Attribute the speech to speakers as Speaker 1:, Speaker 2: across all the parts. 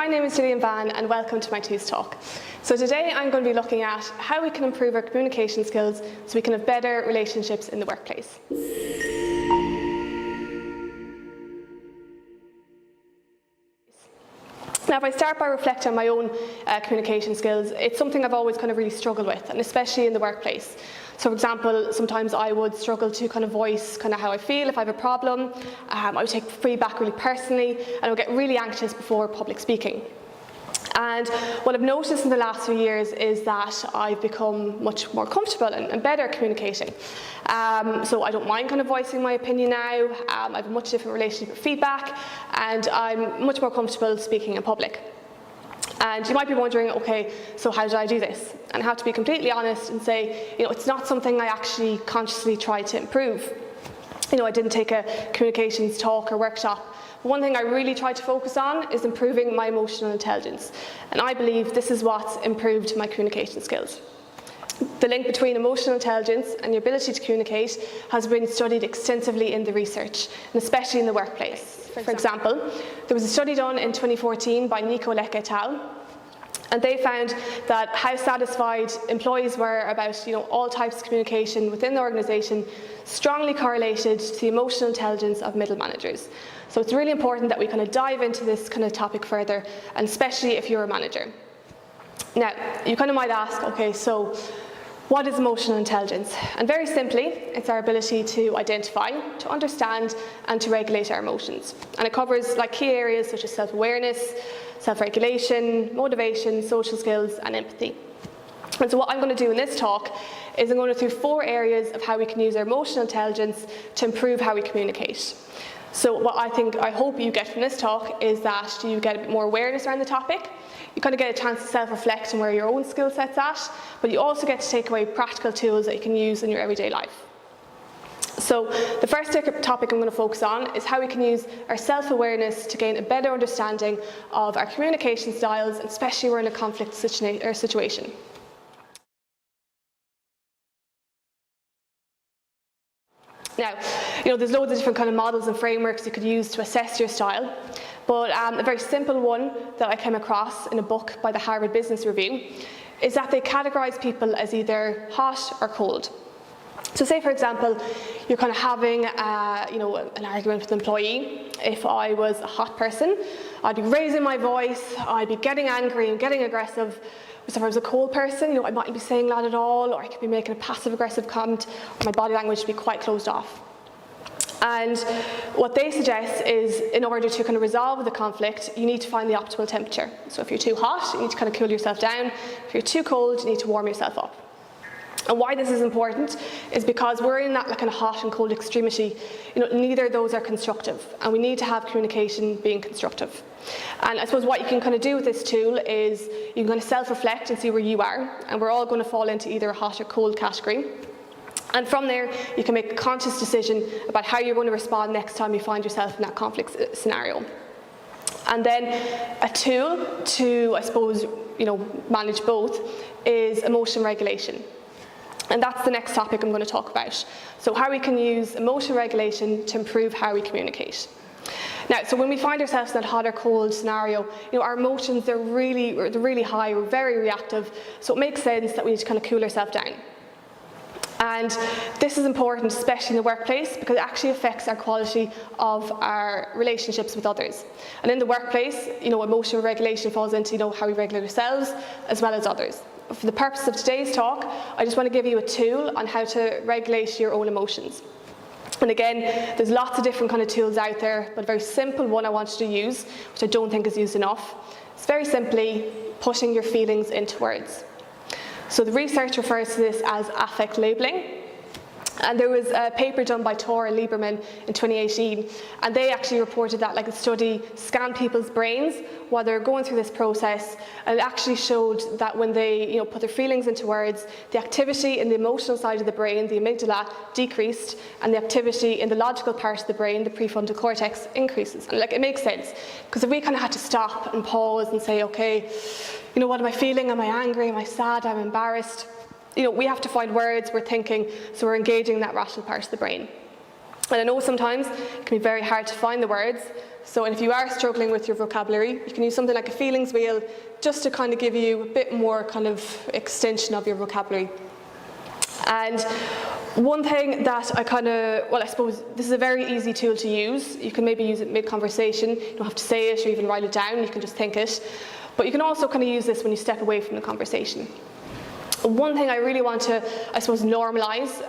Speaker 1: my name is Gillian and welcome to my TUS talk. So today I'm going to be looking at how we can improve our communication skills so we can have better relationships in the workplace. Now, if I start by reflecting on my own communication skills, it's something I've always kind of really struggled with, and especially in the workplace. So, for example, sometimes I would struggle to kind of voice kind of how I feel if I have a problem. I would take feedback really personally, and I would get really anxious before public speaking. And what I've noticed in the last few years is that I've become much more comfortable and better at communicating. So I don't mind kind of voicing my opinion now. I have a much different relationship with feedback, and I'm much more comfortable speaking in public. And you might be wondering, okay, so how did I do this? And I have to be completely honest and say, it's not something I actually consciously tried to improve. I didn't take a communications talk or workshop. One thing I really tried to focus on is improving my emotional intelligence. And I believe this is what's improved my communication skills. The link between emotional intelligence and your ability to communicate has been studied extensively in the research, and especially in the workplace. For example, there was a study done in 2014 by Nico Leck et al. And they found that how satisfied employees were about all types of communication within the organisation strongly correlated to the emotional intelligence of middle managers. So it's really important that we kind of dive into this kind of topic further, and especially if you're a manager. Now, you kind of might ask, okay, so what is emotional intelligence? And very simply, it's our ability to identify, to understand, and to regulate our emotions. And it covers key areas such as self-awareness, self-regulation, motivation, social skills, and empathy. And so what I'm going to do in this talk is I'm going to go through 4 areas of how we can use our emotional intelligence to improve how we communicate. So what I hope you get from this talk is that you get a bit more awareness around the topic. You kind of get a chance to self-reflect on where your own skill set's at, but you also get to take away practical tools that you can use in your everyday life. So the first topic I'm going to focus on is how we can use our self-awareness to gain a better understanding of our communication styles, especially when we're in a conflict situation. Now, there's loads of different kind of models and frameworks you could use to assess your style, but a very simple one that I came across in a book by the Harvard Business Review is that they categorize people as either hot or cold. So say, for example, you're kind of having an argument with an employee. If I was a hot person, I'd be raising my voice, I'd be getting angry and getting aggressive. So if I was a cold person, I mightn't be saying that at all, or I could be making a passive-aggressive comment, or my body language would be quite closed off. And what they suggest is, in order to kind of resolve the conflict, you need to find the optimal temperature. So if you're too hot, you need to kind of cool yourself down. If you're too cold, you need to warm yourself up. And why this is important is because we're in that kind of hot and cold extremity. Neither of those are constructive, and we need to have communication being constructive. And I suppose what you can kind of do with this tool is you can kind of self-reflect and see where you are, and we're all going to fall into either a hot or cold category. And from there, you can make a conscious decision about how you're going to respond next time you find yourself in that conflict scenario. And then a tool to, I suppose, manage both is emotion regulation. And that's the next topic I'm going to talk about. So how we can use emotion regulation to improve how we communicate. Now, so when we find ourselves in that hot or cold scenario, our emotions, they're really high, we're very reactive, so it makes sense that we need to kind of cool ourselves down. And this is important, especially in the workplace, because it actually affects our quality of our relationships with others. And in the workplace, emotional regulation falls into how we regulate ourselves as well as others. For the purpose of today's talk, I just want to give you a tool on how to regulate your own emotions. And again, there's lots of different kind of tools out there, but a very simple one I wanted to use, which I don't think is used enough. It's very simply putting your feelings into words. So the research refers to this as affect labeling. And there was a paper done by Tor and Lieberman in 2018, and they actually reported that a study scanned people's brains while they're going through this process, and it actually showed that when they put their feelings into words, the activity in the emotional side of the brain, the amygdala, decreased, and the activity in the logical part of the brain, the prefrontal cortex, increases. And it makes sense, because if we kind of had to stop and pause and say, okay, what am I feeling? Am I angry? Am I sad? Am I embarrassed? We have to find words, we're thinking, so we're engaging that rational part of the brain. And I know sometimes it can be very hard to find the words, so if you are struggling with your vocabulary, you can use something like a feelings wheel just to kind of give you a bit more kind of extension of your vocabulary. And one thing that I suppose this is a very easy tool to use. You can maybe use it mid-conversation. You don't have to say it or even write it down, you can just think it. But you can also kind of use this when you step away from the conversation. One thing I really want to, I suppose, normalise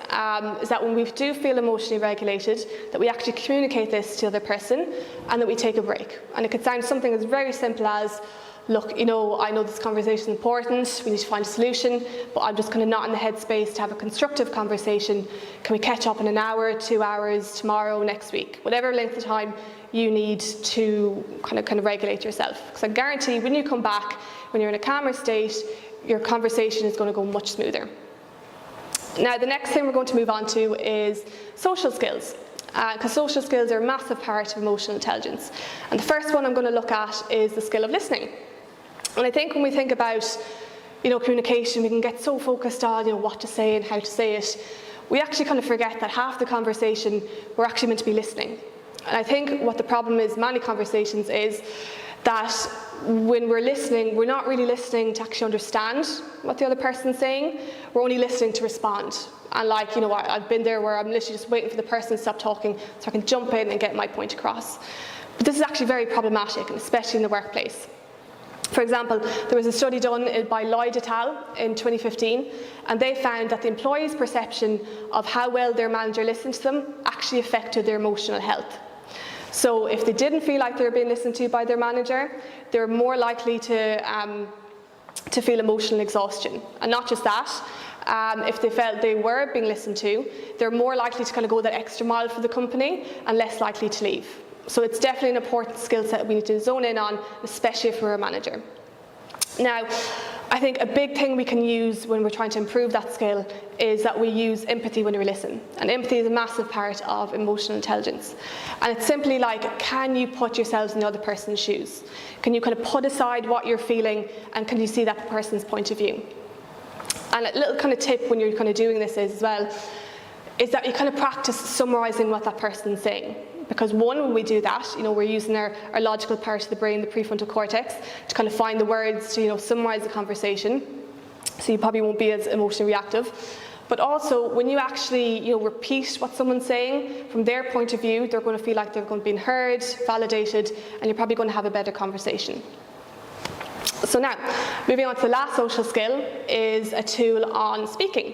Speaker 1: is that when we do feel emotionally regulated, that we actually communicate this to the other person and that we take a break. And it could sound something as very simple as, look, I know this conversation is important, we need to find a solution, but I'm just kind of not in the headspace to have a constructive conversation. Can we catch up in an hour, 2 hours, tomorrow, next week? Whatever length of time you need to kind of regulate yourself. Because I guarantee when you come back, when you're in a calmer state, your conversation is going to go much smoother. Now, the next thing we're going to move on to is social skills, because social skills are a massive part of emotional intelligence. And the first one I'm going to look at is the skill of listening. And I think when we think about communication, we can get so focused on what to say and how to say it. We actually kind of forget that half the conversation we're actually meant to be listening. And I think what the problem is in many conversations is that when we're listening, we're not really listening to actually understand what the other person's saying. We're only listening to respond. And I've been there where I'm literally just waiting for the person to stop talking so I can jump in and get my point across. But this is actually very problematic, and especially in the workplace. For example, there was a study done by Lloyd et al. In 2015, and they found that the employees' perception of how well their manager listened to them actually affected their emotional health. So if they didn't feel like they were being listened to by their manager, they were more likely to feel emotional exhaustion. And not just that, if they felt they were being listened to, they're more likely to kind of go that extra mile for the company and less likely to leave. So it's definitely an important skill set we need to zone in on, especially if we're a manager. Now, I think a big thing we can use when we're trying to improve that skill is that we use empathy when we listen. And empathy is a massive part of emotional intelligence. And it's simply like, can you put yourselves in the other person's shoes? Can you kind of put aside what you're feeling, and can you see that person's point of view? And a little kind of tip when you're kind of doing this is, as well, is that you kind of practice summarising what that person's saying. Because one, when we do that, we're using our logical part of the brain, the prefrontal cortex, to kind of find the words to, summarise the conversation. So you probably won't be as emotionally reactive. But also, when you actually, repeat what someone's saying, from their point of view, they're going to feel like they're going to be heard, validated, and you're probably going to have a better conversation. So now, moving on to the last social skill is a tool on speaking.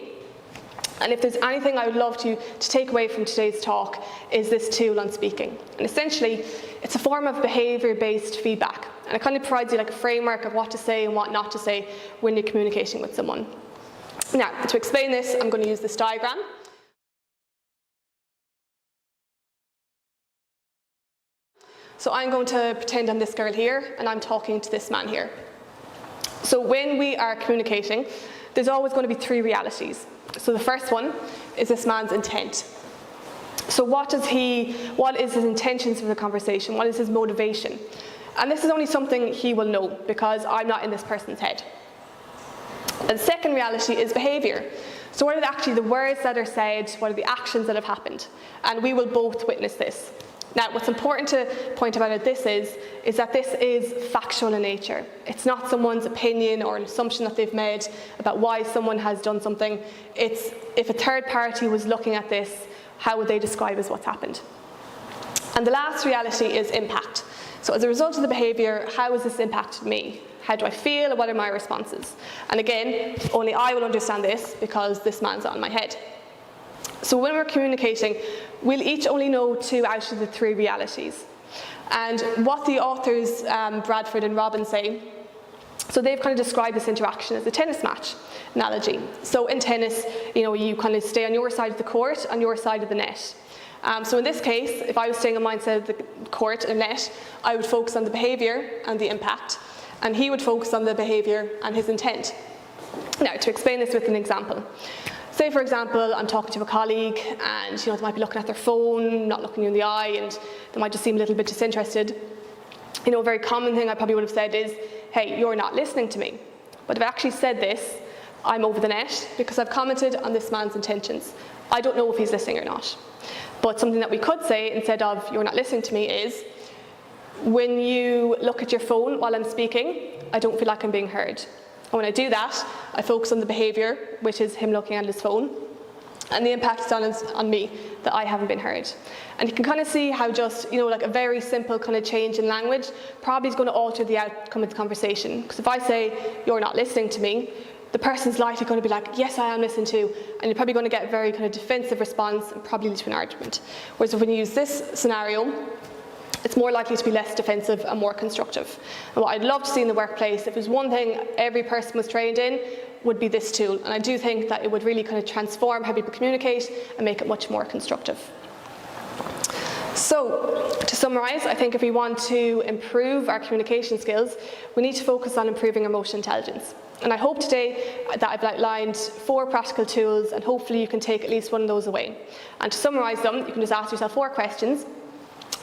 Speaker 1: And if there's anything I would love to take away from today's talk, is this tool on speaking. And essentially, it's a form of behaviour-based feedback. And it kind of provides you like a framework of what to say and what not to say when you're communicating with someone. Now, to explain this, I'm going to use this diagram. So I'm going to pretend I'm this girl here, and I'm talking to this man here. So when we are communicating, there's always going to be three realities. So the first one is this man's intent. So what is his intentions for the conversation? What is his motivation? And this is only something he will know, because I'm not in this person's head. And the second reality is behaviour. So what are actually the words that are said? What are the actions that have happened? And we will both witness this. Now, what's important to point about this is that this is factual in nature. It's not someone's opinion or an assumption that they've made about why someone has done something. It's, if a third party was looking at this, how would they describe as what's happened? And the last reality is impact. So as a result of the behaviour, how has this impacted me? How do I feel? What are my responses? And again, only I will understand this because this man's on my head. So when we're communicating, we'll each only know 2 out of the 3 realities. And what the authors, Bradford and Robin, say, so they've kind of described this interaction as a tennis match analogy. So in tennis, you kind of stay on your side of the court, on your side of the net. So in this case, if I was staying on my side of the court and net, I would focus on the behaviour and the impact, and he would focus on the behaviour and his intent. Now, to explain this with an example. Say, for example, I'm talking to a colleague and they might be looking at their phone, not looking you in the eye, and they might just seem a little bit disinterested. A very common thing I probably would have said is, hey, you're not listening to me. But if I actually said this, I'm over the net because I've commented on this man's intentions. I don't know if he's listening or not. But something that we could say instead of "you're not listening to me" is, when you look at your phone while I'm speaking, I don't feel like I'm being heard. And when I do that, I focus on the behaviour, which is him looking at his phone, and the impact it's on me, that I haven't been heard. And you can kind of see how just, like a very simple kind of change in language probably is going to alter the outcome of the conversation. Because if I say, "you're not listening to me," the person's likely going to be like, "yes, I am listening to," and you're probably going to get a very kind of defensive response and probably lead to an argument. Whereas if when you use this scenario, it's more likely to be less defensive and more constructive. And what I'd love to see in the workplace, if there's one thing every person was trained in, would be this tool. And I do think that it would really kind of transform how people communicate and make it much more constructive. So, to summarise, I think if we want to improve our communication skills, we need to focus on improving emotional intelligence. And I hope today that I've outlined 4 practical tools, and hopefully you can take at least one of those away. And to summarise them, you can just ask yourself 4 questions.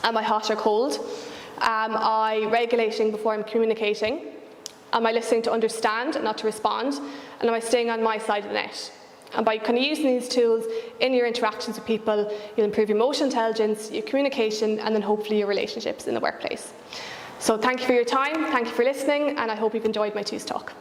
Speaker 1: Am I hot or cold? Am I regulating before I'm communicating? Am I listening to understand and not to respond? And am I staying on my side of the net? And by kind of using these tools in your interactions with people, you'll improve your emotional intelligence, your communication, and then hopefully your relationships in the workplace. So thank you for your time, thank you for listening, and I hope you've enjoyed my TUS talk.